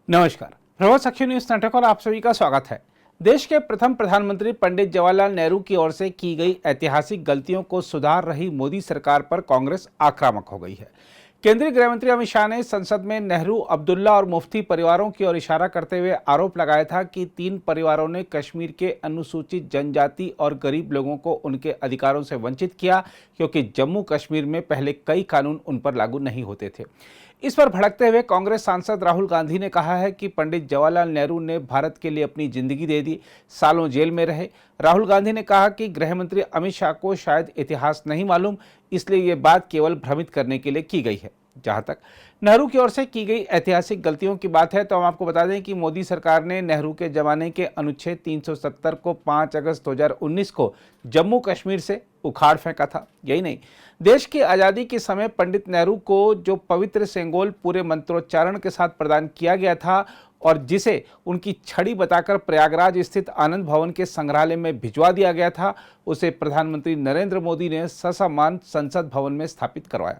नमस्कार, प्रभात साक्षी न्यूज नाटक और आप सभी का स्वागत है। देश के प्रथम प्रधानमंत्री पंडित जवाहरलाल नेहरू की ओर से की गई ऐतिहासिक गलतियों को सुधार रही मोदी सरकार पर कांग्रेस आक्रामक हो गई है। केंद्रीय गृह मंत्री अमित शाह ने संसद में नेहरू, अब्दुल्ला और मुफ्ती परिवारों की ओर इशारा करते हुए आरोप लगाया था कि 3 परिवारों ने कश्मीर के अनुसूचित जनजाति और गरीब लोगों को उनके अधिकारों से वंचित किया, क्योंकि जम्मू कश्मीर में पहले कई कानून उन पर लागू नहीं होते थे। इस पर भड़कते हुए कांग्रेस सांसद राहुल गांधी ने कहा है कि पंडित जवाहरलाल नेहरू ने भारत के लिए अपनी जिंदगी दे दी, सालों जेल में रहे। राहुल गांधी ने कहा कि गृह मंत्री अमित शाह को शायद इतिहास नहीं मालूम, इसलिए ये बात केवल भ्रमित करने के लिए की गई है। जहां तक नेहरू की ओर से की गई ऐतिहासिक गलतियों की बात है, तो हम आपको बता दें कि मोदी सरकार ने नेहरू के जमाने के अनुच्छेद 370 को 5 अगस्त 2019 को जम्मू कश्मीर से उखाड़ फेंका था। यही नहीं, देश की आज़ादी के समय पंडित नेहरू को जो पवित्र सेंगोल पूरे मंत्रोच्चारण के साथ प्रदान किया गया था और जिसे उनकी छड़ी बताकर प्रयागराज स्थित आनंद भवन के संग्रहालय में भिजवा दिया गया था, उसे प्रधानमंत्री नरेंद्र मोदी ने ससम्मान संसद भवन में स्थापित करवाया।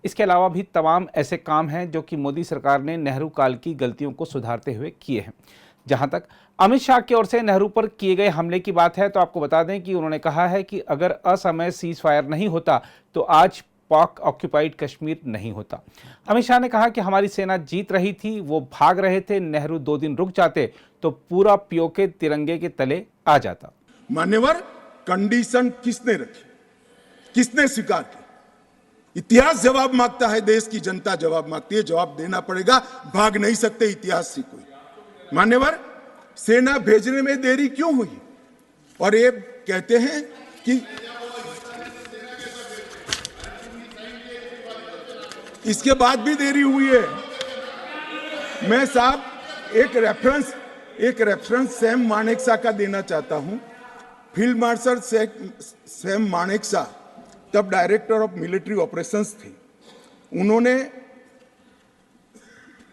इसके अलावा भी तमाम ऐसे काम हैं जो कि मोदी सरकार ने नेहरू काल की गलतियों को सुधारते हुए किए हैं। जहां तक अमित शाह की ओर से नेहरू पर किए गए हमले की बात है, तो आपको बता दें कि उन्होंने कहा है कि अगर असमय सीज फायर नहीं होता तो आज पाक ऑक्यूपाइड कश्मीर नहीं होता। अमित शाह ने कहा कि हमारी सेना जीत रही थी, वो भाग रहे थे, नेहरू 2 दिन रुक जाते तो पूरा पीओके तिरंगे के तले आ जाता। मान्यवर, कंडीशन किसने रखी, किसने स्वीकार की? इतिहास जवाब मांगता है, देश की जनता जवाब मांगती है, जवाब देना पड़ेगा। भाग नहीं सकते इतिहास से कोई। मान्यवर, सेना भेजने में देरी क्यों हुई? और ये कहते हैं कि इसके बाद भी देरी हुई है। मैं साहब एक रेफरेंस सैम मानेकशॉ का देना चाहता हूं। फील्ड मार्शल सैम मानेकशॉ तब डायरेक्टर ऑफ मिलिट्री ऑपरेशंस थे। उन्होंने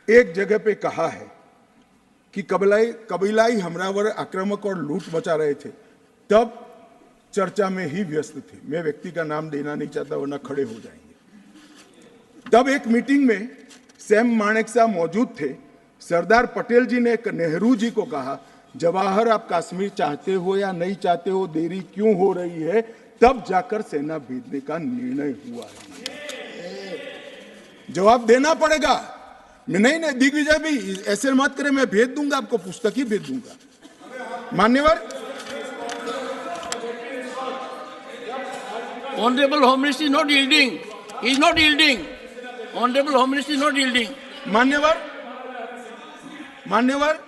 एक जगह पे कहा है कि कबीलाई हमलावर आक्रामक और लूट मचा रहे थे, तब चर्चा में ही व्यस्त थे। मैं व्यक्ति का नाम देना नहीं चाहता वरना खड़े हो जाएंगे। तब एक मीटिंग में सैम मानेकशॉ मौजूद थे। सरदार पटेल जी ने नेहरू जी को कहा, जवाहर, आप कश्मीर चाहते हो या नहीं चाहते हो, देरी क्यों हो रही है? तब जाकर सेना भेजने का निर्णय हुआ है। जवाब देना पड़ेगा। नहीं, दिग्विजय भी ऐसे मत करे, मैं भेज दूंगा आपको, पुस्तक ही भेज दूंगा। मान्यवर, Honorable Home Minister is not yielding. He is not yielding. Honorable Home Minister is not yielding. मान्यवर,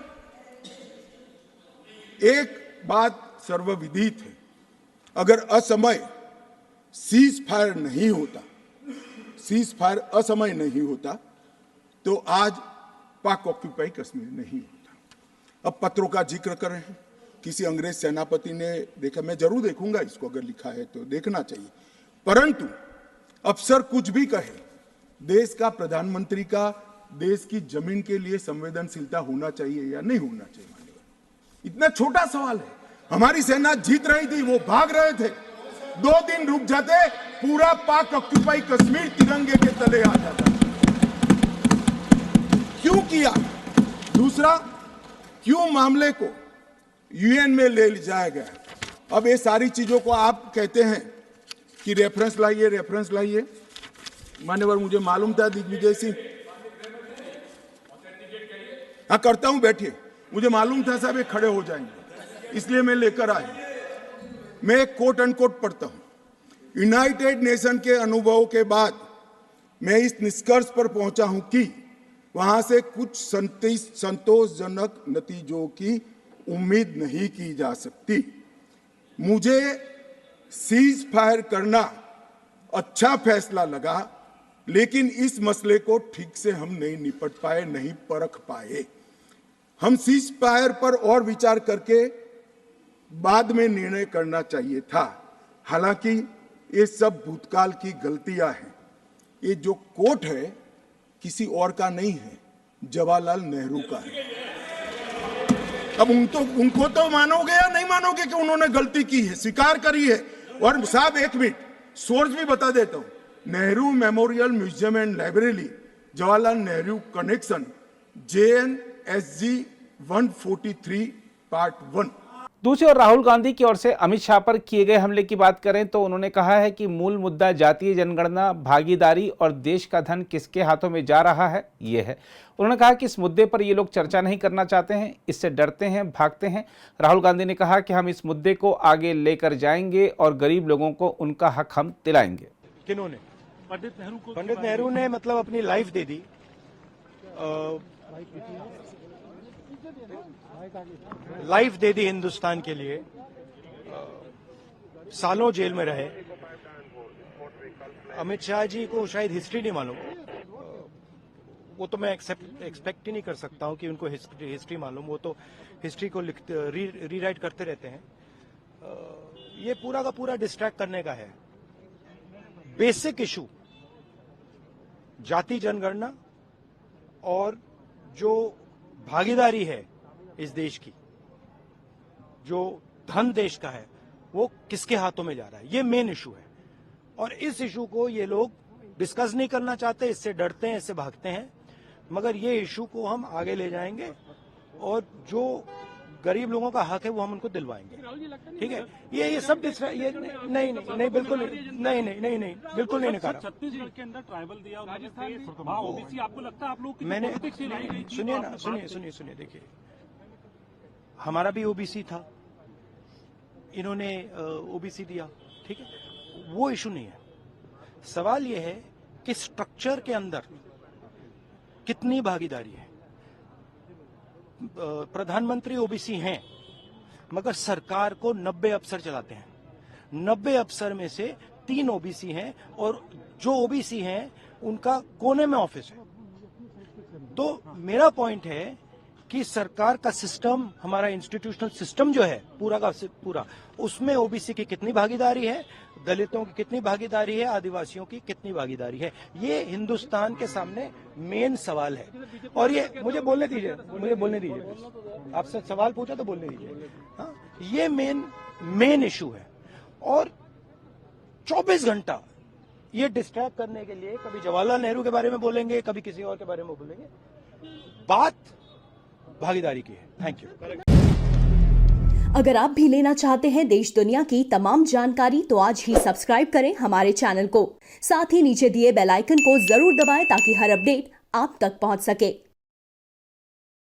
एक बात सर्वविदित है, अगर असमय सीज फायर असमय नहीं होता तो आज पाक ऑक्यूपाई कश्मीर नहीं होता। अब पत्रों का जिक्र कर रहे हैं, किसी अंग्रेज सेनापति ने देखा, मैं जरूर देखूंगा इसको, अगर लिखा है तो देखना चाहिए। परंतु अफसर कुछ भी कहे, देश का प्रधानमंत्री का देश की जमीन के लिए संवेदनशीलता होना चाहिए या नहीं होना चाहिए? मान्यवर, इतना छोटा सवाल है। हमारी सेना जीत रही थी, वो भाग रहे थे, 2 दिन रुक जाते, पूरा पाक ऑक्यूपाई कश्मीर तिरंगे के तले आ जाता। क्यों किया? दूसरा, क्यों मामले को यूएन में ले जाया गया? अब ये सारी चीजों को आप कहते हैं कि रेफरेंस लाइए। मान्यवर, मुझे मालूम था दिग्विजय सिंह, हाँ करता हूं, बैठिए, मुझे मालूम था साहब ये खड़े हो जाएंगे, इसलिए मैं लेकर आया। मैं एक कोट अनकोट पढ़ता हूं। यूनाइटेड नेशन के अनुभव के बाद मैं इस निष्कर्ष पर पहुंचा हूं कि वहां से कुछ संतोषजनक नतीजों की उम्मीद नहीं की जा सकती। मुझे सीज फायर करना अच्छा फैसला लगा, लेकिन इस मसले को ठीक से हम नहीं निपट पाए, नहीं परख पाए। हम सीज फायर पर और विचार करके बाद में निर्णय करना चाहिए था। हालांकि ये सब भूतकाल की गलतियां हैं। ये जो कोट है किसी और का नहीं है, जवाहरलाल नेहरू का है। अब उनको तो मानोगे या नहीं मानोगे कि उन्होंने गलती की है, स्वीकार करी है। और साहब एक मिनट, सोर्स भी बता देता हूं। Nehru memorial museum and library, Jawaharlal Nehru connection, JN SG 143 Part 1। दूसरी ओर राहुल गांधी की ओर से अमित शाह पर किए गए हमले की बात करें तो उन्होंने कहा है कि मूल मुद्दा जातीय जनगणना, भागीदारी और देश का धन किसके हाथों में जा रहा है ये है। उन्होंने कहा कि इस मुद्दे पर ये लोग चर्चा नहीं करना चाहते हैं, इससे डरते हैं, भागते हैं। राहुल गांधी ने कहा कि हम इस मुद्दे को आगे लेकर जाएंगे और गरीब लोगों को उनका हक हम दिलाएंगे। किन्होंने? पंडित नेहरू ने मतलब अपनी लाइफ दे दी, लाइफ दे दी हिंदुस्तान के लिए, सालों जेल में रहे। अमित शाह जी को शायद हिस्ट्री नहीं मालूम, वो तो मैं एक्सपेक्ट ही नहीं कर सकता हूं कि उनको हिस्ट्री मालूम। वो तो हिस्ट्री को रीराइट करते रहते हैं। ये पूरा का पूरा डिस्ट्रैक्ट करने का है। बेसिक इशू जाति जनगणना और जो भागीदारी है इस देश की, जो धन देश का है, वो किसके हाथों में जा रहा है, ये मेन इशू है। और इस इशू को ये लोग डिस्कस नहीं करना चाहते, इससे डरते हैं, इससे भागते हैं। मगर ये इशू को हम आगे ले जाएंगे और जो गरीब लोगों का हक है वो हम उनको दिलवाएंगे। ठीक है? ये सब ये नहीं बिल्कुल नहीं बिल्कुल नहीं कहा। छत्तीसगढ़ के अंदर ट्राइबल दिया ओबीसी, आपको लगता है आप लोग मैंने सुनिए देखिए, हमारा भी ओबीसी था, इन्होंने ओबीसी दिया, ठीक है, वो इशू नहीं है। सवाल ये है कि स्ट्रक्चर के अंदर कितनी भागीदारी है। प्रधानमंत्री ओबीसी हैं, मगर सरकार को 90 अफसर चलाते हैं। 90 अफसर में से 3 ओबीसी हैं और जो ओबीसी हैं उनका कोने में ऑफिस है। तो मेरा पॉइंट है कि सरकार का सिस्टम, हमारा इंस्टीट्यूशनल सिस्टम जो है पूरा का पूरा, उसमें ओबीसी की कितनी भागीदारी है, दलितों की कितनी भागीदारी है, आदिवासियों की कितनी भागीदारी है, ये हिंदुस्तान के सामने मेन सवाल है। और ये मुझे बोलने दीजिए आपसे सवाल पूछा तो बोलने दीजिए। हाँ, ये मेन इशू है। और 24 घंटा ये डिस्ट्रैक्ट करने के लिए कभी जवाहरलाल नेहरू के बारे में बोलेंगे, कभी किसी और के बारे में बोलेंगे। बात भागीदारी की है। Thank you. अगर आप भी लेना चाहते हैं देश दुनिया की तमाम जानकारी तो आज ही सब्सक्राइब करें हमारे चैनल को। साथ ही नीचे दिए बेल आइकन को जरूर दबाएं ताकि हर अपडेट आप तक पहुंच सके।